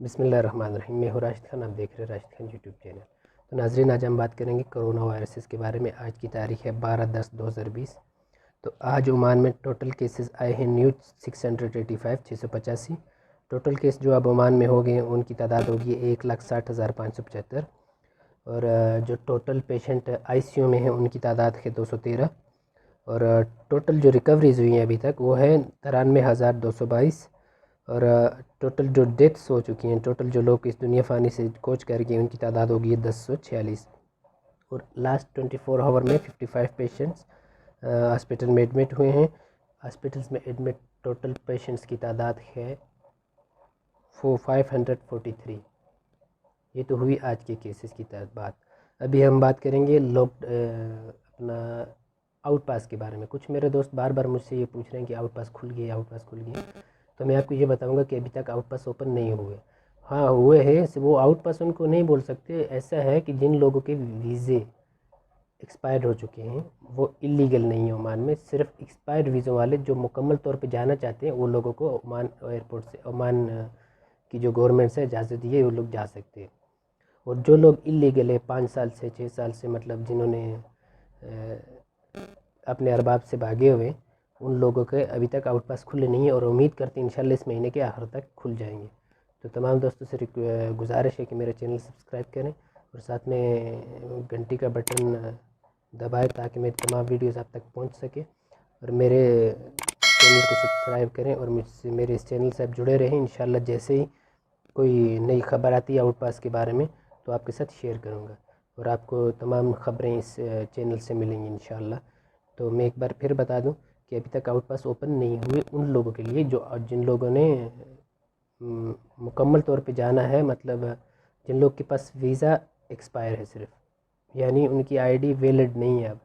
بسم اللہ الرحمن الرحیم۔ میں ہوں راشد خان، آپ دیکھ رہے ہیں راشد خان یوٹیوب چینل۔ تو ناظرین، آج ہم بات کریں گے کرونا وائرسز کے بارے میں۔ آج کی تاریخ ہے 12/10/2020۔ تو آج عمان میں ٹوٹل کیسز آئے ہیں نیو 685 ٹوٹل کیس جو اب عمان میں ہو گئے ہیں ان کی تعداد ہوگی 1,60,575، اور جو total patient I C U میں ہیں ان کی تعداد ہے 213، اور ٹوٹل جو ریکوریز ہوئی ہیں ابھی تک وہ ہے 93,222، اور ٹوٹل جو ڈیتھس ہو چکی ہیں، ٹوٹل جو لوگ اس دنیا فانی سے کوچ کر گئے ان کی تعداد ہوگی 1046، اور لاسٹ 24 آور میں 55 پیشنٹس ہاسپٹل میں ایڈمٹ ہوئے ہیں۔ ہاسپٹلس میں ایڈمٹ ٹوٹل پیشنٹس کی تعداد ہے 543۔ یہ تو ہوئی آج کے کیسز کی بات۔ ابھی ہم بات کریں گے اپنا آؤٹ پاس کے بارے میں۔ کچھ میرے دوست بار بار مجھ سے یہ پوچھ رہے ہیں کہ آؤٹ پاس کھل گئے، آؤٹ پاس کھل گئے، تو میں آپ کو یہ بتاؤں گا کہ ابھی تک آؤٹ پاس اوپن نہیں ہوئے۔ ہاں ہوئے ہیں، وہ آؤٹ پاس ان کو نہیں بول سکتے۔ ایسا ہے کہ جن لوگوں کے ویزے ایکسپائر ہو چکے ہیں وہ اللیگل نہیں ہیں عمان میں، صرف ایکسپائر ویزوں والے جو مکمل طور پہ جانا چاہتے ہیں وہ لوگوں کو عمان ایئرپورٹ سے، عمان کی جو گورنمنٹ سے اجازت دی ہے وہ لوگ جا سکتے ہیں۔ اور جو لوگ اللیگل ہے 5 سال سے 6 سال سے، مطلب جنہوں نے اپنے ارباب سے بھاگے ہوئے، ان لوگوں کے ابھی تک آؤٹ پاس کھلے نہیں ہیں، اور امید کرتے ہیں انشاءاللہ اس مہینے کے آخر تک کھل جائیں گے۔ تو تمام دوستوں سے گزارش ہے کہ میرے چینل سبسکرائب کریں اور ساتھ میں گھنٹی کا بٹن دبائیں تاکہ میری تمام ویڈیوز آپ تک پہنچ سکے، اور میرے چینل کو سبسکرائب کریں اور میرے اس چینل سے آپ جڑے رہیں۔ انشاءاللہ جیسے ہی کوئی نئی خبر آتی ہے آؤٹ پاس کے بارے میں تو آپ کے ساتھ شیئر کروں گا، اور آپ کو تمام خبریں اس چینل سے ملیں گی انشاءاللہ۔ تو میں ایک بار پھر بتا دوں کہ ابھی تک آؤٹ پاس اوپن نہیں ہوئے ان لوگوں کے لیے جن لوگوں نے مکمل طور پہ جانا ہے، مطلب جن لوگ کے پاس ویزا ایکسپائر ہے صرف، یعنی ان کی آئی ڈی ویلڈ نہیں ہے، اب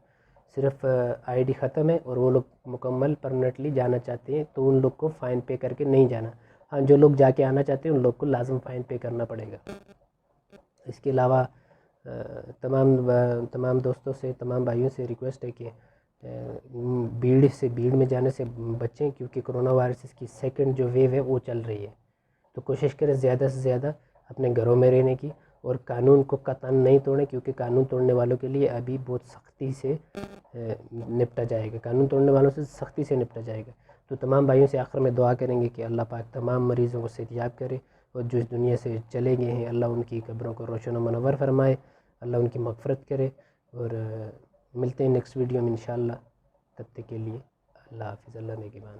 صرف آئی ڈی ختم ہے اور وہ لوگ مکمل پرمنٹلی جانا چاہتے ہیں تو ان لوگ کو فائن پے کر کے نہیں جانا۔ ہاں جو لوگ جا کے آنا چاہتے ہیں ان لوگ کو لازم فائن پے کرنا پڑے گا۔ اس کے علاوہ تمام دوستوں سے، تمام بھائیوں سے ریکویسٹ ہے کہ بھیڑ میں جانے سے بچیں، کیونکہ کرونا وائرس کی سیکنڈ جو ویو ہے وہ چل رہی ہے۔ تو کوشش کریں زیادہ سے زیادہ اپنے گھروں میں رہنے کی، اور قانون کو قطعاً نہیں توڑیں، کیونکہ قانون توڑنے والوں کے لیے ابھی بہت سختی سے نپٹا جائے گا، قانون توڑنے والوں سے سختی سے نپٹا جائے گا۔ تو تمام بھائیوں سے آخر میں دعا کریں گے کہ اللہ پاک تمام مریضوں کو صحتیاب کرے، اور جو اس دنیا سے چلے گئے ہیں اللہ ان کی قبروں کو روشن و منور فرمائے، اللہ ان کی مغفرت کرے، اور ملتے ہیں نیکسٹ ویڈیو میں انشاءاللہ۔ تب تک کے لیے اللہ حافظ، اللہ نگہبان۔